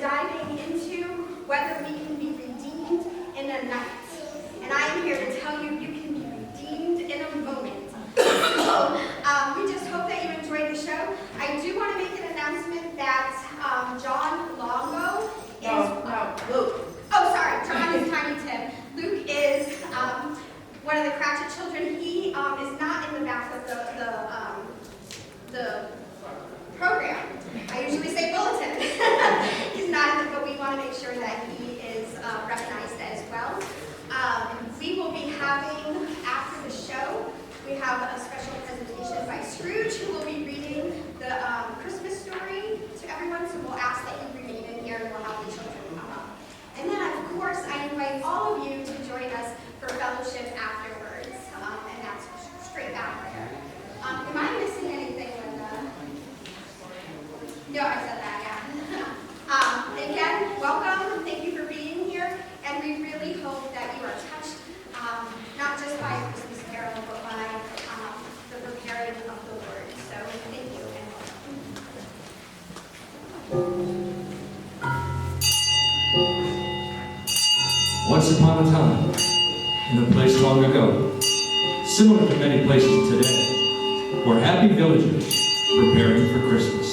diving into whether we can be redeemed in a night. And I am here to tell you, you can be redeemed in a moment. So we just hope that you enjoyed the show. I do want to make an announcement that John Longo is... Luke. Oh, sorry, John is Tiny Tim. Luke is one of the Cratchit children. He is not in the back of the program. I usually say bulletin. He's not in the, but we want to make sure that he is recognized as well. We will be having, after the show, we have a special presentation by Scrooge, who will be reading the Christmas story to everyone, so we'll ask that you remain in here and we'll have the children come up. And then, of course, I invite all of you to join us for fellowship afterwards, and that's straight back there. Am I missing anything, Linda? No, I said that, yeah. Again, welcome. Thank you for being here, and we really hope that you are touched, not just by a Christmas carol, but by the preparing of the Word. So thank you and welcome. Once upon a time, in a place long ago, similar to many places today, were happy villagers preparing for Christmas.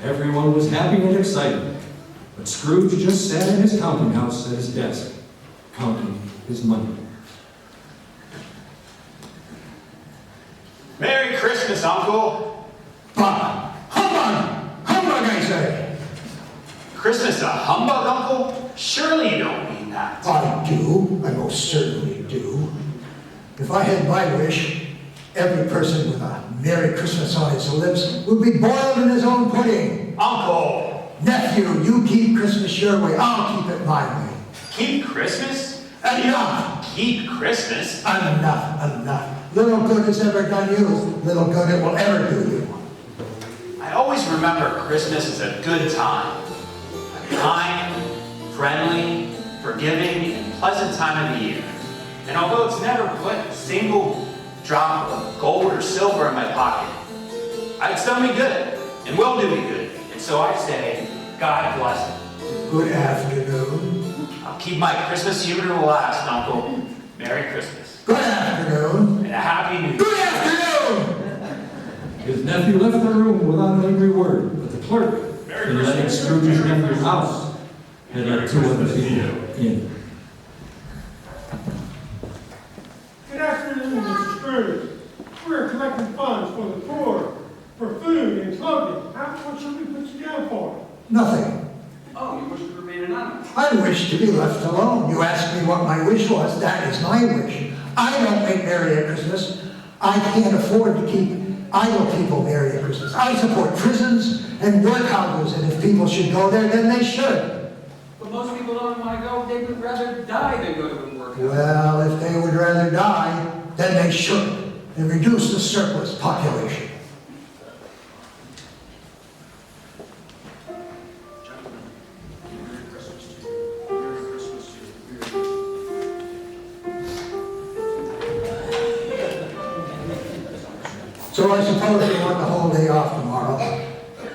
Everyone was happy and excited, but Scrooge just sat in his counting house at his desk, counting his money. Merry Christmas, Uncle! Bah! Humbug! Humbug, I say! Christmas a humbug, Uncle? Surely you don't mean that. I do. I most certainly do. If I had my wish, every person with a Merry Christmas on his lips would be boiled in his own pudding. Uncle! Nephew, you keep Christmas your way. I'll keep it my way. Keep Christmas? Enough! Keep Christmas? Enough. Little good has ever done you. Little good it will ever do you. I always remember Christmas as a good time. A kind, friendly, forgiving, and pleasant time of the year. And although it's never put a single drop of gold or silver in my pocket, it's done me good, and will do me good. And so I say, God bless it. Good afternoon. I'll keep my Christmas humor to the last, Uncle. Merry Christmas. Good afternoon. And a Happy New Year. Good afternoon! His nephew left the room without an angry word, but the clerk, in letting Scrooge's nephew out, had let two other people in. Good afternoon, Mr. Scrooge. We're collecting funds for the poor, for food and clothing. What should we put you down for? Nothing. Oh, you wish to remain anonymous? I wish to be left alone. You asked me what my wish was. That is my wish. I don't make merry at Christmas. I can't afford to keep idle people Merry Christmas. I support prisons and workhouses, and if people should go there, then they should. But most people don't want to go. They would rather die than go to the workhouse. Well, if they would rather die, then they should, and reduce the surplus population. So I suppose you want the whole day off tomorrow.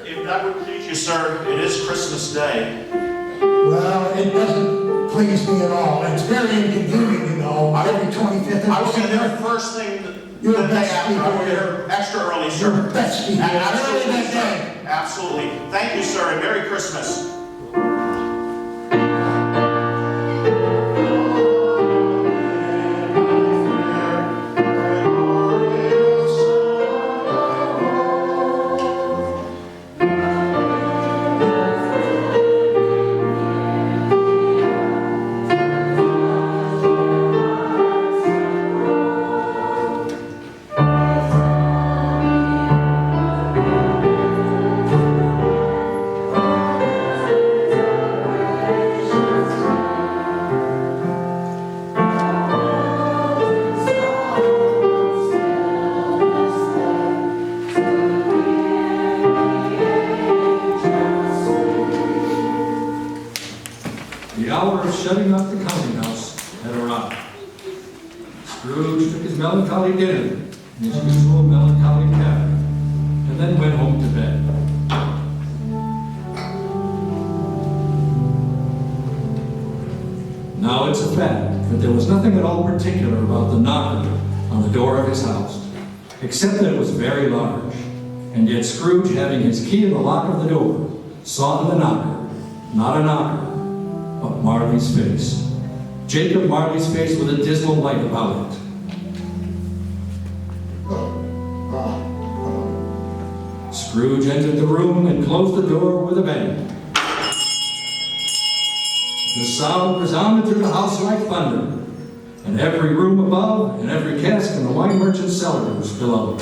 If that would please you, sir, it is Christmas Day. Well, it doesn't please me at all. It's very inconvenient, you know, every 25th I will of be there December. first thing the You're day the best after. I will be speaker. there extra early, You're sir. the best speaker. Absolutely, Early that sir. day. Absolutely. Thank you, sir, and Merry Christmas. The hour of shutting up the counting house had arrived. Scrooge took his melancholy dinner in his usual melancholy cabin, and then went home to bed. Now it's a fact that there was nothing at all particular about the knocker on the door of his house, except that it was very large, and yet Scrooge, having his key in the lock of the door, saw in the knocker, not a knocker, but Marley's face. Jacob Marley's face with a dismal light about it. Scrooge entered the room and closed the door with a bang. The sound resounded through the house like thunder, and every room above and every cask in the wine merchant's cellar was below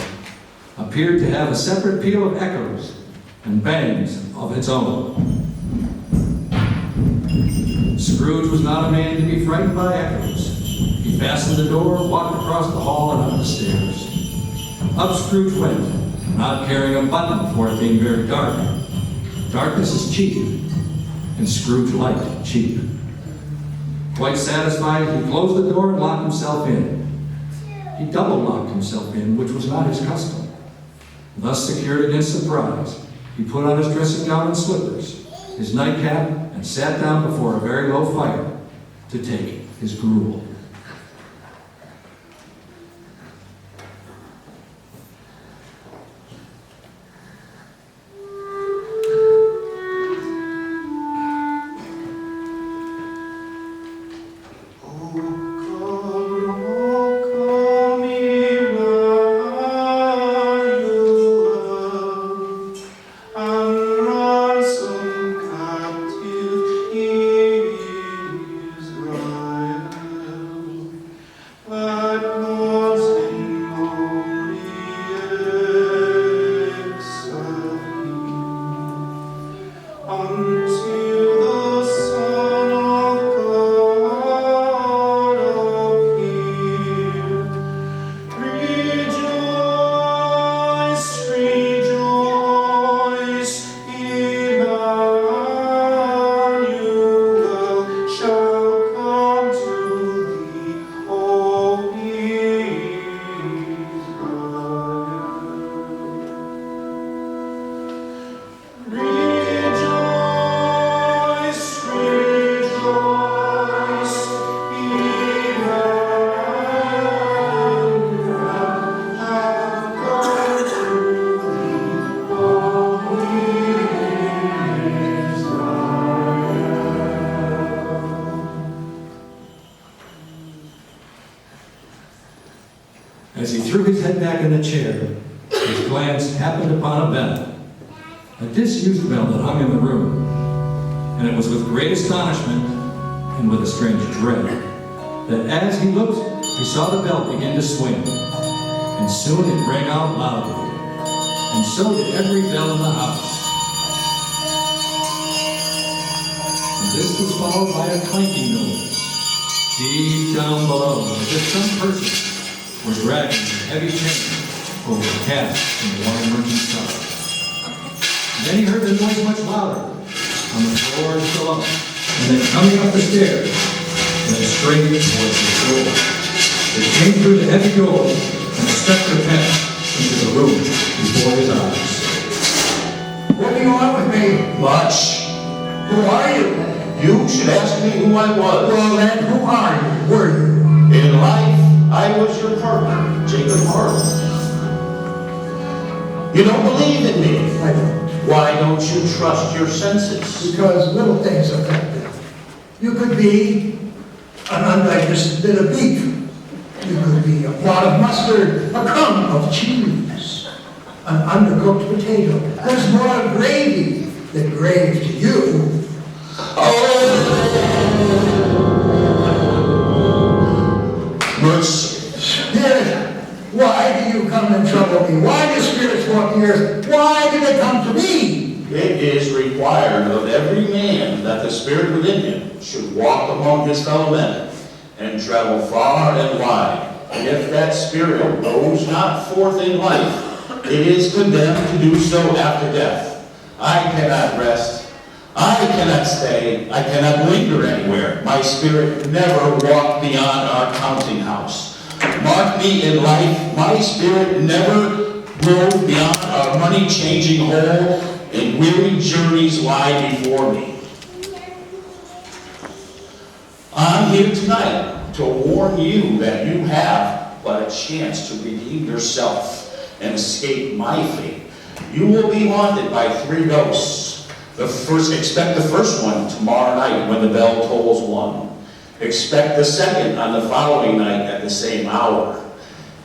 appeared to have a separate peal of echoes and bangs of its own. Scrooge was not a man to be frightened by echoes. He fastened the door, walked across the hall, and up the stairs. Up Scrooge went, not carrying a button for it being very dark. Darkness is cheap, and Scrooge liked cheap. Quite satisfied, he closed the door and locked himself in. He double locked himself in, which was not his custom. Thus secured against surprise, he put on his dressing gown and slippers, his nightcap, and sat down before a very low fire to take his gruel. As he threw his head back in the chair, his glance happened upon a bell, a disused bell that hung in the room, and it was with great astonishment and with a strange dread that as he looked, he saw the bell begin to swing, and soon it rang out loudly. and so did every bell in the house. And this was followed by a clanking noise, deep down below, as if some person were dragging a heavy chain over a cask in the water merchant's cellar. And then he heard the noise much louder on the floors below, and then coming up the stairs, and then straight towards the door. It came through the heavy door, and the specter passed into the room before his eyes. What do you want with me? Much. Who are you? You should ask me who I was. Well then, who are you? Were you? In life, I was your partner, Jacob Harlan. You don't believe in me. I don't. Why don't you trust your senses? Because little things affect them. You could be an undigested bit of beef. You could be a plot of mustard, a crumb of cheese, an undercooked potato. There's more gravy than grave to you. Mercy. Spirit, why do you come and trouble me? Why do spirits walk the earth? Why do they come to me? It is required of every man that the spirit within him should walk among his fellow men and travel far and wide. And if that spirit goes not forth in life, it is condemned to do so after death. I cannot rest. I cannot stay. I cannot linger anywhere. My spirit never walked beyond our counting house. Mark me in life, my spirit never rode beyond our money-changing hole, and weary journeys lie before me. I'm here tonight to warn you that you have but a chance to redeem yourself and escape my fate. You will be haunted by 3 ghosts. Expect the first one tomorrow night when the bell tolls 1. Expect the second on the following night at the same hour.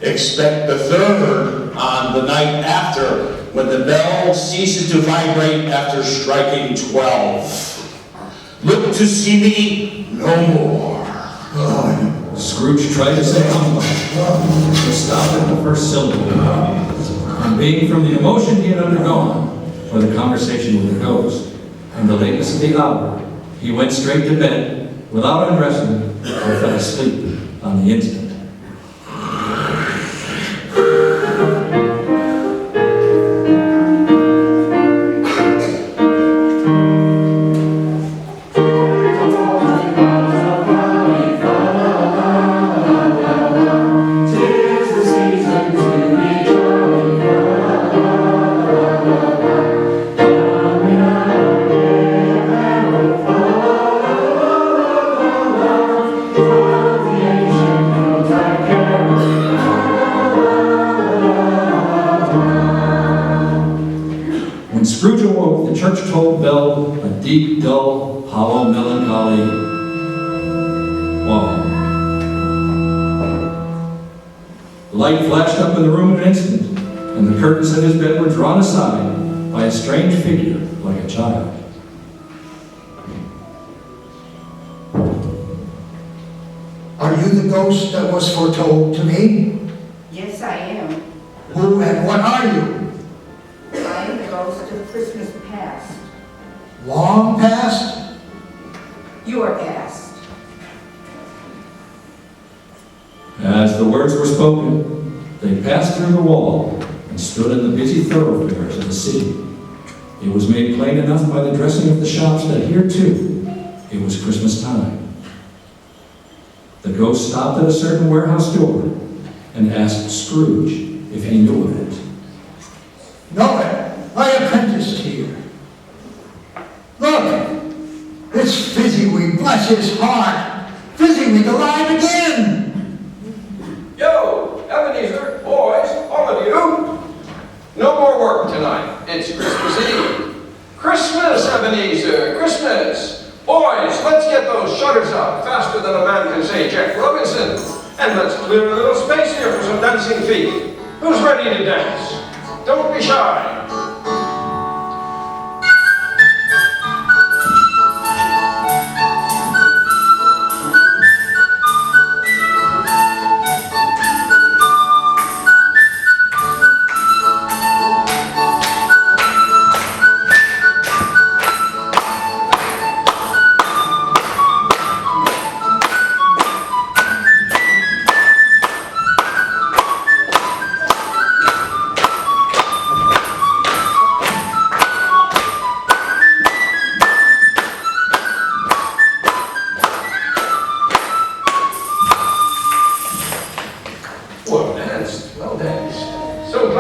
Expect the third on the night after when the bell ceases to vibrate after striking 12. Look to see me no more. Scrooge tried to say humbug, but stopped at the first syllable. And being from the emotion he had undergone for the conversation with the ghost and the lateness of the hour, he went straight to bed without undressing or fell asleep on the instant. When Scrooge awoke, the church tolled bell a deep, dull, hollow, melancholy wah. The light flashed up in the room in an instant, and the curtains of his bed were drawn aside by a strange figure like a child. Are you the ghost that was foretold to me? Yes, I am. Who and what are you? I am the ghost of Christmas past. Long past? Your past. As the words were spoken, they passed through the wall and stood in the busy thoroughfares of the city. It was made plain enough by the dressing of the shops that here, too, it was Christmas time. The ghost stopped at a certain warehouse door and asked Scrooge if he knew of it. Know it. I apprenticed here. Look, it's Fezziwig, bless his heart. Fezziwig alive again. Yo, Ebenezer, boys, all of you. No more work tonight. It's Christmas Eve. Christmas, Ebenezer, Christmas. Boys, let's get those shutters up faster than a man can say Jack Robinson. And let's clear a little space here for some dancing feet. Who's ready to dance? Don't be shy.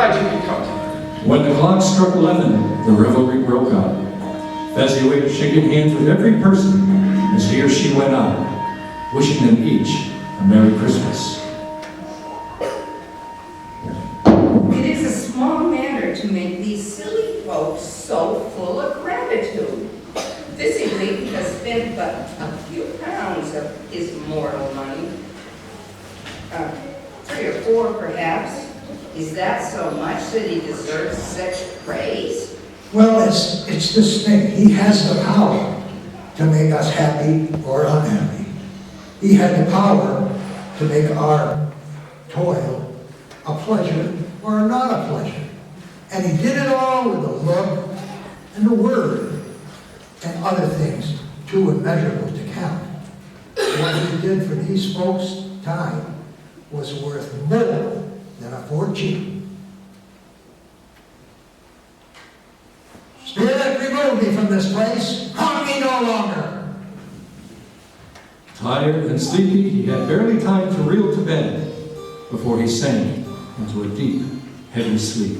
glad you could come tonight. When the clock struck 11, the revelry broke up. Fezziwig shaking hands with every person as he or she went out, wishing them each a Merry Christmas. It is a small matter to make these silly folks so full of gratitude. Fezziwig has spent but a few pounds of his mortal money. 3 or 4 perhaps. Is that so much that he deserves such praise? Well, it's this thing. He has the power to make us happy or unhappy. He had the power to make our toil a pleasure or not a pleasure. And he did it all with a look and a word and other things too immeasurable to count. What he did for these folks' time was worth more than a fortune. Spirit, remove me from this place. Haunt me no longer. Tired and sleepy, he had barely time to reel to bed before he sank into a deep, heavy sleep.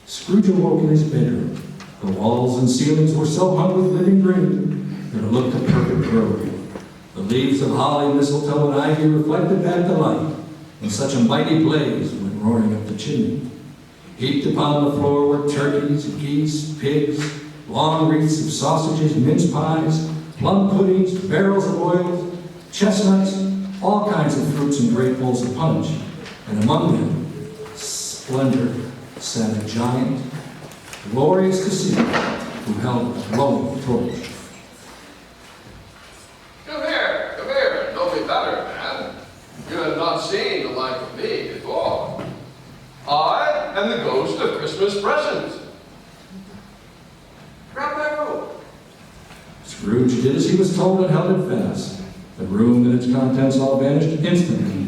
Scrooge awoke in his bedroom. The walls and ceilings were so hung with living green that it looked a perfect grove. The leaves of holly, mistletoe, and ivy reflected back the light, and such a mighty blaze went roaring up the chimney. Heaped upon the floor were turkeys, geese, pigs, long wreaths of sausages, mince pies, plum puddings, barrels of oil, chestnuts, all kinds of fruits and great bowls of punch, and among them, splendor, sat a giant, glorious to see, who held a glowing torch. Come here, know me better, man. You have not seen the like of me before. I am the ghost of Christmas present. Grab my robe. Scrooge did as he was told and held it fast. The room and its contents all vanished instantly,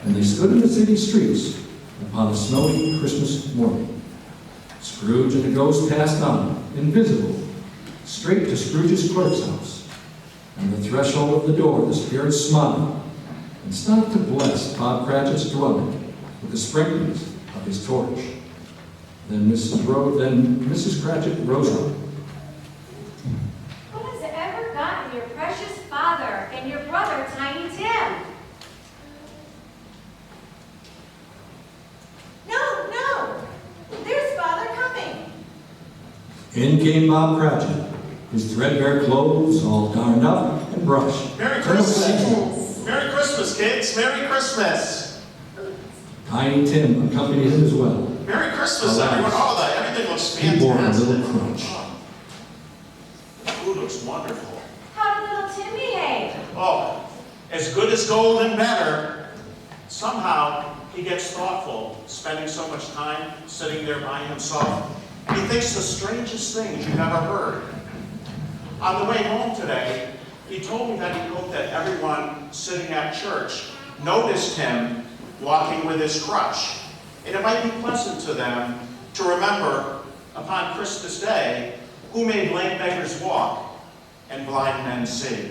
and they stood in the city streets upon a snowy Christmas morning. Scrooge and the ghost passed on, invisible, straight to Scrooge's clerk's house. On the threshold of the door, the spirit smiled and stopped to bless Bob Cratchit's dwelling with the sprinklings of his torch. Then Mrs. Cratchit rose up. Who has ever gotten your precious father and your brother, Tiny Tim? No, there's Father coming. In came Bob Cratchit, his threadbare clothes all darned up and brushed. Merry Christmas! Merry Christmas, kids! Merry Christmas! Tiny Tim accompanied him as well. Merry Christmas, everyone! Oh, everything looks He bore a fantastic. little crutch. Food looks wonderful. How did little Tim behave? Oh, as good as gold and better. Somehow, he gets thoughtful, spending so much time sitting there by himself. He thinks the strangest things you've ever heard. On the way home today, he told me that he hoped that everyone sitting at church noticed him walking with his crutch. And it might be pleasant to them to remember upon Christmas Day who made lame beggars walk and blind men see.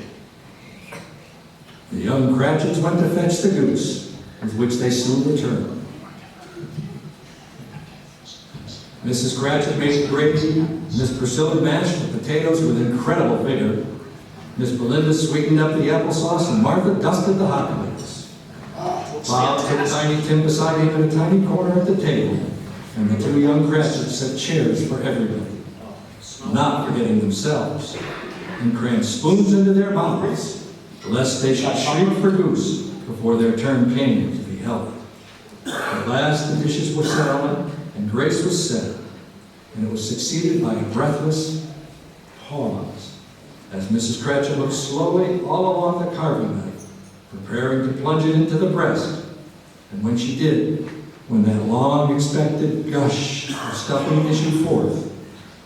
The young Cratchits went to fetch the goose, with which they soon returned. Mrs. Cratchit made the gravy, Miss Priscilla mashed the potatoes with incredible vigor, Miss Belinda sweetened up the applesauce, and Martha dusted the hot plates. Bob took Tiny Tim beside him in a tiny corner at the table, and the two young Cratchits set chairs for everybody, not forgetting themselves. and crammed spoons into their mouths, lest they should shriek for goose before their turn came to be helped. At last the dishes were set on, and grace was said, and it was succeeded by a breathless pause, as Mrs. Cratchit looked slowly all along the carving knife, preparing to plunge it into the breast. And when she did, when that long-expected gush of stuffing issued forth,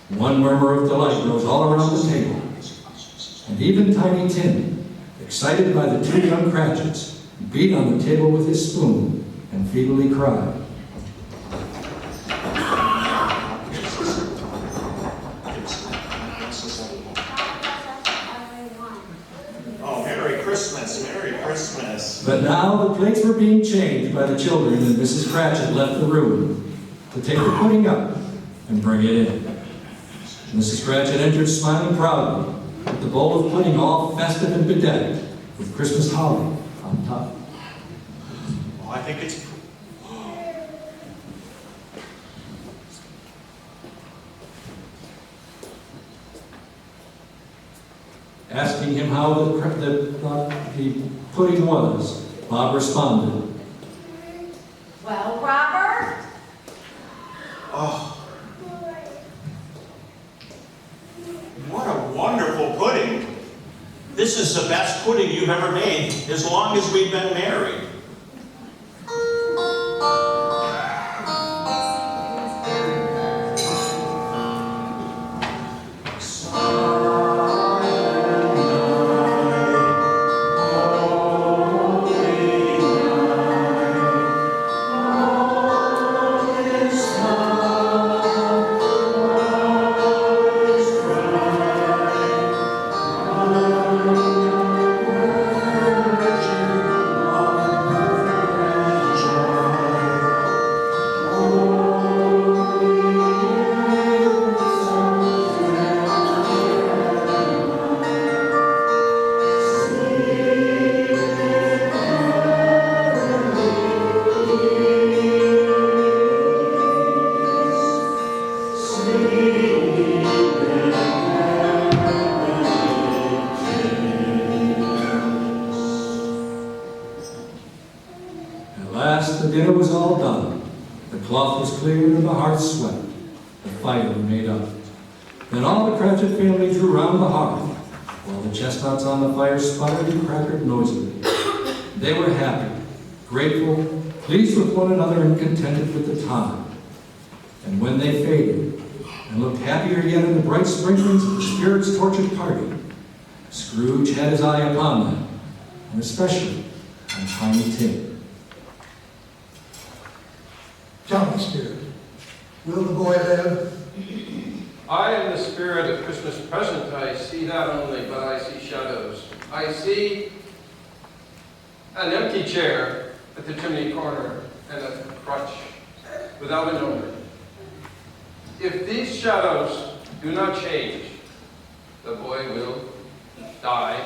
one murmur of delight rose all around the table. And even Tiny Tim, excited by the two young Cratchits, beat on the table with his spoon and feebly cried. Oh, Merry Christmas, Merry Christmas. But now the plates were being changed by the children, and Mrs. Cratchit left the room to take the pudding up and bring it in. Mrs. Cratchit entered smiling proudly, with the bowl of pudding all festive and bedecked, with Christmas holly on top. Oh, I think it's... Asking him how the pudding was, Bob responded, Well, Robert? Oh. What a wonderful pudding. This is the best pudding you've ever made as long as we've been married. The dinner was all done. The cloth was cleared and the hearth swept. The fire made up. Then all the Cratchit family drew round the hearth, while the chestnuts on the fire sputtered and crackered noisily. They were happy, grateful, pleased with one another, and contented with the time. And when they faded, and looked happier yet in the bright sprinklings of the Spirit's tortured party, Scrooge had his eye upon them, and especially on Tiny Tim. Tell me, Spirit, will the boy live? I am the spirit of Christmas present. I see that only, but I see shadows. I see an empty chair at the chimney corner and a crutch without an owner. If these shadows do not change, the boy will die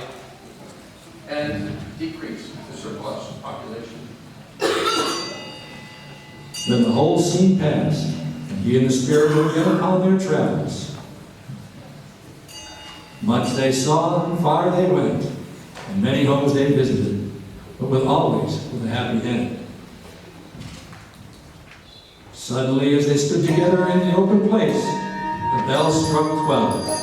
and decrease the surplus population. Then the whole scene passed, and he and the Spirit were again upon their travels. Much they saw, and far they went, and many homes they visited, but always with a happy end. Suddenly, as they stood together in the open place, the bell struck 12.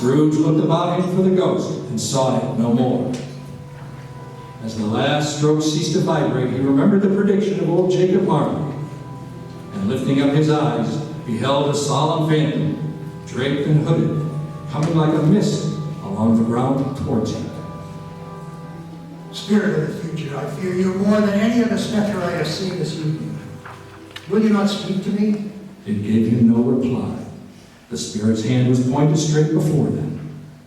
Scrooge looked about him for the ghost and saw it no more. As the last stroke ceased to vibrate, he remembered the prediction of old Jacob Marley, and lifting up his eyes, beheld a solemn phantom, draped and hooded, coming like a mist along the ground towards him. Spirit of the future, I fear you more than any other specter I have seen this evening. Will you not speak to me? It gave him no reply. The Spirit's hand was pointed straight before them.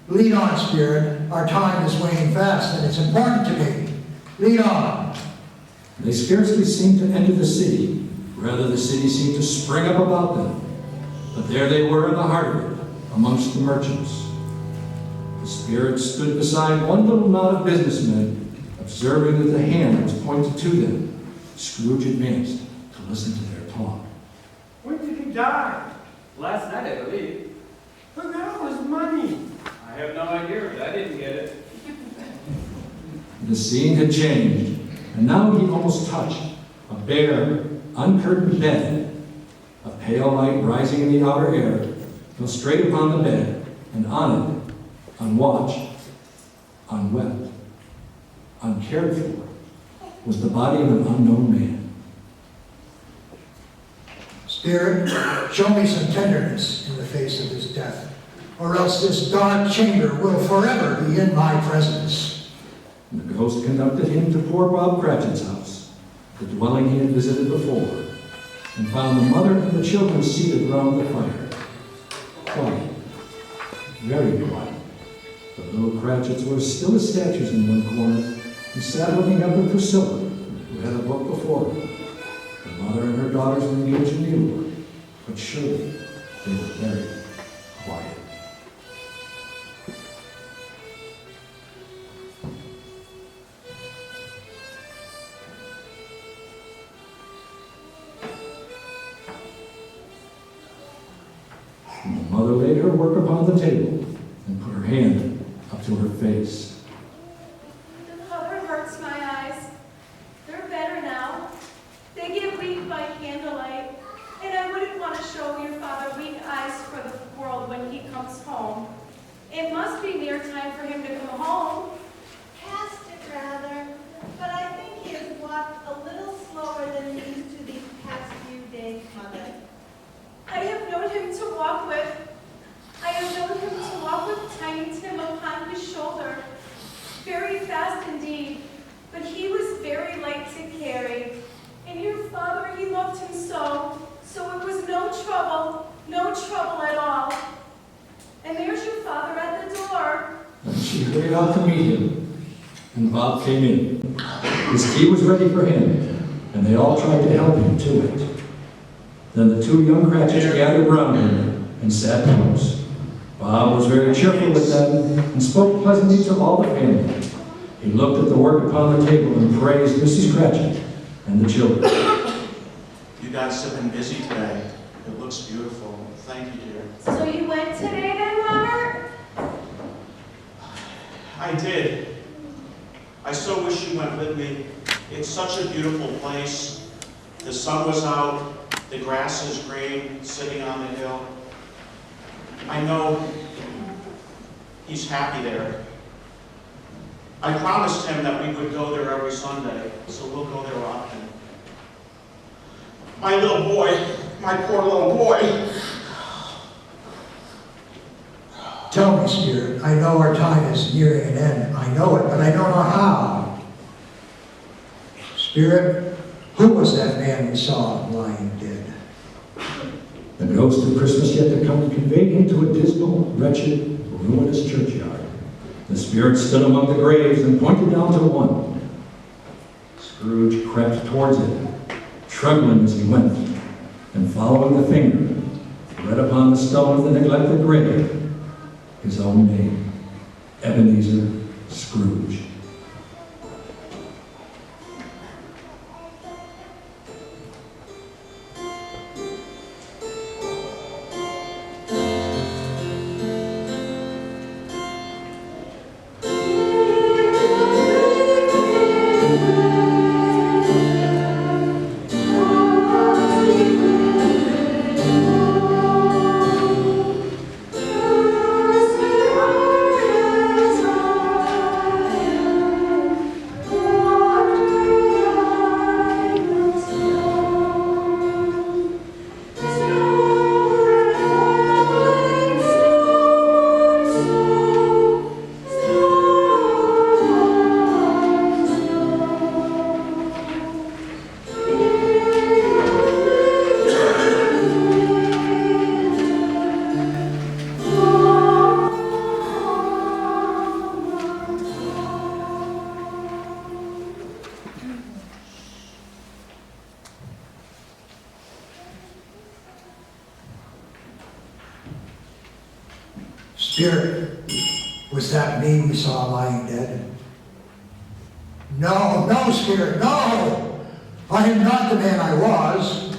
Lead on, Spirit. Our time is waning fast, and it's important to me. Lead on. They scarcely seemed to enter the city. Rather, the city seemed to spring up about them. But there they were in the heart of it, amongst the merchants. The Spirit stood beside one little knot of businessmen Observing that the hand was pointed to them, Scrooge advanced to listen to their talk. When did he die? Last night, I believe. But that was money. I have no idea, but I didn't get it. The scene had changed, and now he almost touched a bare, uncurtained bed. A pale light rising in the outer air fell straight upon the bed, and on it, unwatched, unwept, uncared for, was the body of an unknown man. Spirit, show me some tenderness in the face of his death, or else this dark chamber will forever be in my presence. And the ghost conducted him to poor Bob Cratchit's house, the dwelling he had visited before, and found the mother and the children seated round the fire. Quiet, very quiet. The little Cratchits were still as statues in one corner, and sat looking up at Priscilla, who had a book before her. The mother and her daughters were engaged in needlework, but surely they were very quiet. And the mother laid her work upon the table and put her hand up to her face. The color hurts my eyes. They're better now. They get weak by candlelight. And I wouldn't want to show your father weak eyes for the world when he comes home. It must be near time for him to come home. Past it rather, but I think he has walked a little slower than he used to these past few days, Mother. I have known him to walk with. I have known him to walk with Tiny Tim upon his shoulder. Very fast indeed, but he was very light to carry. And your father, he loved him so it was no trouble at all. And there's your father at the door. And she hurried out to meet him, and Bob came in. His tea was ready for him, and they all tried to help him to it. Then the two young Cratchits gathered round him and sat close. Bob was very cheerful with them and spoke pleasantly to all the family. He looked at the work upon the table and praised Mrs. Cratchit and the children. You guys have been busy today. It looks beautiful. Thank you, dear. So you went today then, Robert? I did. I so wish you went with me. It's such a beautiful place. The sun was out. The grass is green, sitting on the hill. I know he's happy there. I promised him that we would go there every Sunday, so we'll go there often. My little boy, my poor little boy. Tell me, Spirit, I know our time is nearing an end. I know it, but I don't know how. Spirit, who was that man we saw lying dead? The ghost of Christmas yet to come conveyed him to a dismal, wretched, ruinous churchyard. The spirit stood among the graves and pointed down to one. Scrooge crept towards it, trembling as he went, and following the finger, read upon the stone of the neglected grave his own name, Ebenezer Scrooge. Spirit, was that me we saw lying dead? No, no, Spirit, no! I am not the man I was.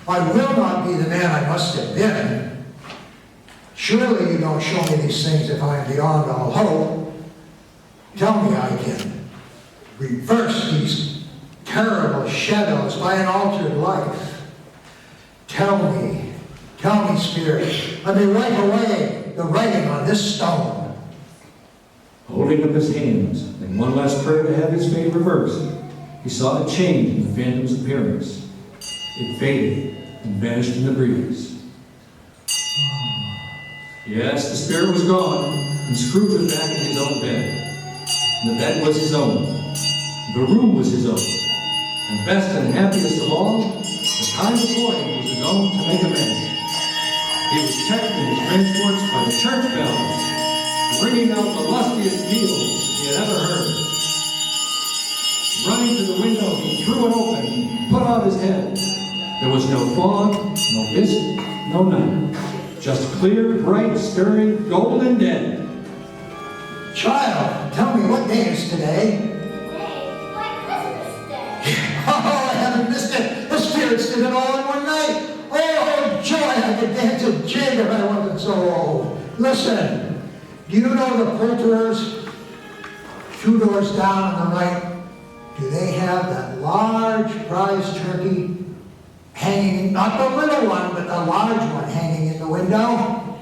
I will not be the man I must have been. Surely you don't show me these things if I am beyond all hope. Tell me I can reverse these terrible shadows by an altered life. Tell me, Spirit, let me wipe away the writing on this stone. Holding up his hands in one last prayer to have his fate reversed, he saw a change in the phantom's appearance. It faded and vanished in the breeze. Yes, the spirit was gone, and Scrooge was back in his own bed. The bed was his own. The room was his own. And best and happiest of all, the time before him was his own to make amends. He was checked in his transports by the church bells, ringing out the lustiest peals he had ever heard. Running to the window, he threw it open and put out his head. There was no fog, no mist, no night. Just clear, bright, stirring, golden day. Child, tell me, what day is today? Today, like Christmas Day. Oh, I haven't missed it. The spirits did it all in one night. Oh, joy, I could dance a jig if I wasn't so old. Listen, do you know the poulterers 2 doors down on the right? Do they have that large prize turkey hanging, not the little one, but the large one hanging in the window?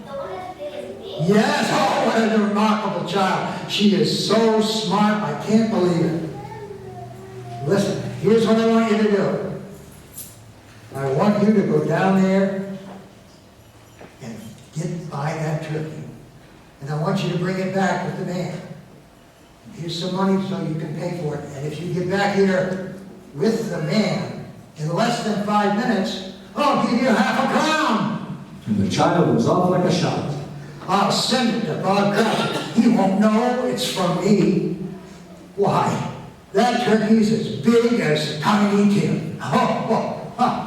The one as big as me? Yes, oh, what a remarkable child. She is so smart, I can't believe it. Listen, here's what I want you to do. I want you to go down there and get by that turkey. And I want you to bring it back with the man. Here's some money so you can pay for it. And if you get back here with the man in less than 5 minutes, I'll give you ½ a crown. And the child was off like a shot. I'll send it to Bob Cratchit. He won't know it's from me. Why, that turkey's as big as Tiny Tim. Oh, oh, oh.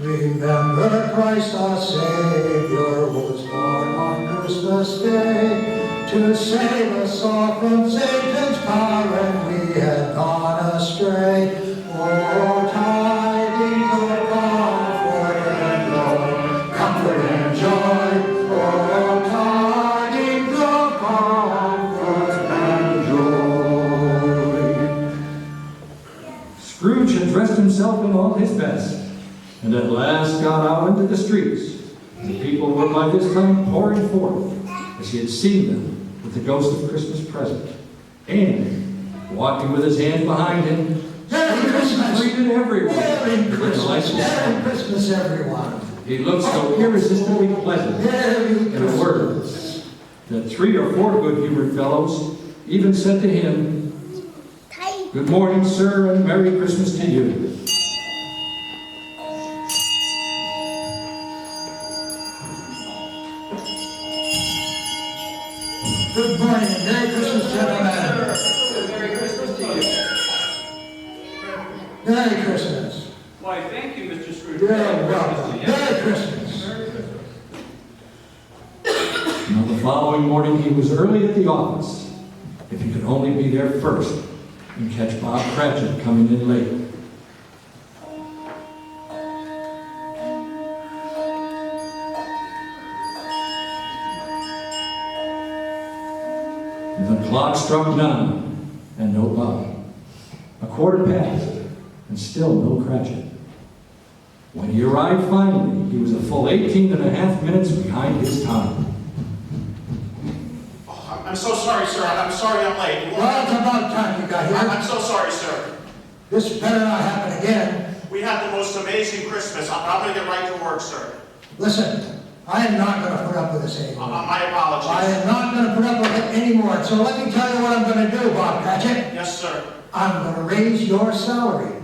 Remember Christ our Savior was born on Christmas Day to save us all from Satan's power when we had gone astray. Oh, tidings of comfort and joy, oh, tidings of comfort and joy. Scrooge had dressed himself in all his best, and at last got out into the streets. The people were by this time pouring forth, as he had seen them with the ghost of Christmas present. And, walking with his hand behind him, Merry Christmas! greeted everyone. Merry with a delightful Christmas! smile. Merry Christmas, everyone! He looked so irresistibly pleasant, Merry in a word, Christmas! that 3 or 4 good-humored fellows even said to him, "Good morning, sir, and Merry Christmas to you." Good morning, and Merry Christmas, gentlemen! Merry Christmas to you. Merry Christmas! Why, thank you, Mr. Scrooge. You're Merry welcome. Christmas to you. Merry Christmas! Merry Christmas. Now, the following morning, he was early at the office. If he could only be there first and catch Bob Cratchit coming in late. The clock struck 9, and no Bob. A quarter passed, and still no Cratchit. When he arrived finally, he was a full 18 and a half minutes behind his time. I'm so sorry, sir. I'm sorry I'm late. Well, it's about time you got here. I'm so sorry, sir. This better not happen again. We had the most amazing Christmas. I'm going to get right to work, sir. Listen, I am not going to put up with this anymore. My apologies. I am not going to put up with it anymore. So let me tell you what I'm going to do, Bob Cratchit. Yes, sir. I'm going to raise your salary.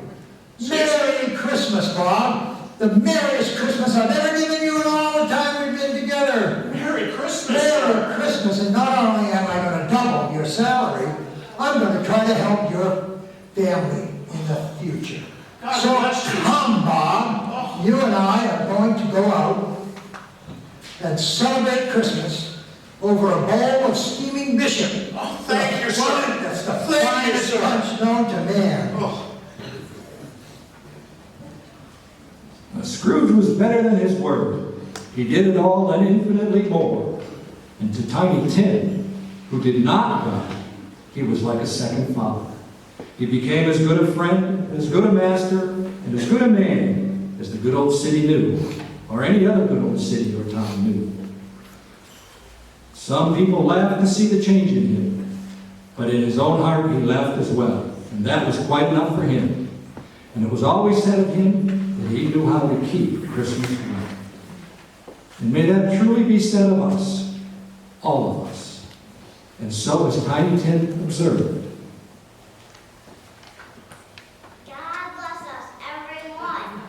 Merry Christmas, Bob. The merriest Christmas I've ever given you in all the time we've been together. Merry Christmas, sir. Merry Christmas, and not only am I going to double your salary, I'm going to try to help your family in the future. God So bless you. come, Bob. You and I are going to go out and celebrate Christmas over a bowl of steaming bishop. Oh, thank you, sir. That's the Thank you, finest sir. punch known to man. Oh. Now, Scrooge was better than his word. He did it all and infinitely more. And to Tiny Tim, who did not die, he was like a second father. He became as good a friend, as good a master, and as good a man as the good old city knew, or any other good old city or town knew. Some people laughed to see the change in him, but in his own heart he laughed as well, and that was quite enough for him. And it was always said of him that he knew how to keep Christmas well. And may that truly be said of us, all of us. And so as Tiny Tim observed, God bless us, everyone.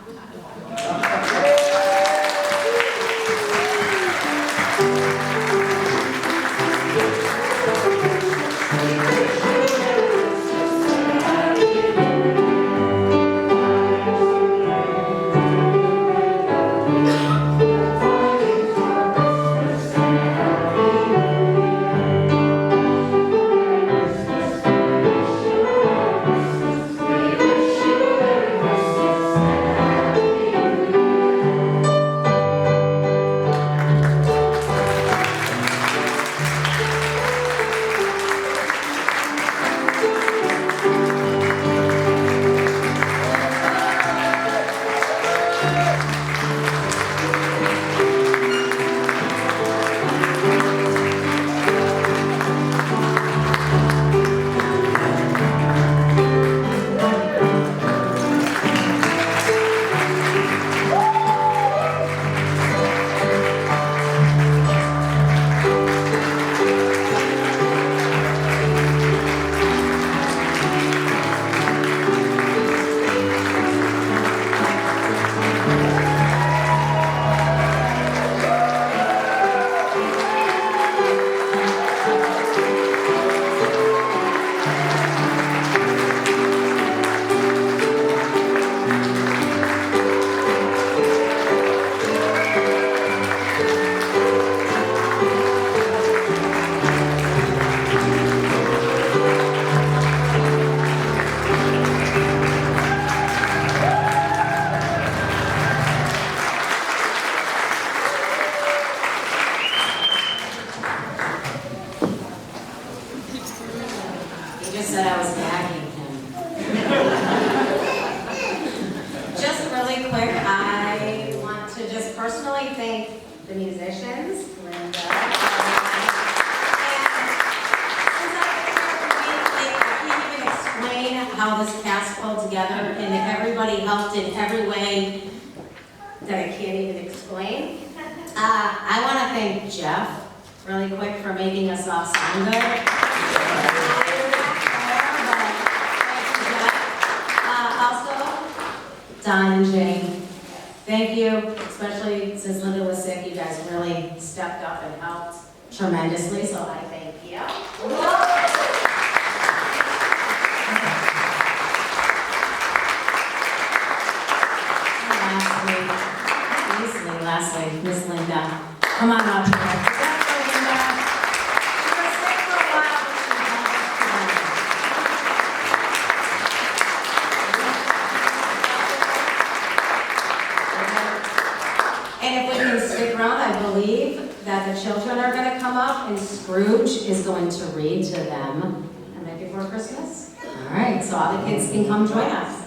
Just said I was nagging him. Just really quick, I want to just personally thank the musicians, Linda. I can't even explain how this cast pulled together, and everybody helped in every way that I can't even explain. I want to thank Jeff really quick for making us all sound good. Don and Jane, thank you, especially since Linda was sick. You guys really stepped up and helped tremendously, so I thank you. And lastly, Miss Linda, come on up here. And if we can stick around, I believe that the children are going to come up and Scrooge is going to read to them. A Night Before Christmas? All right, so all the kids can come join us.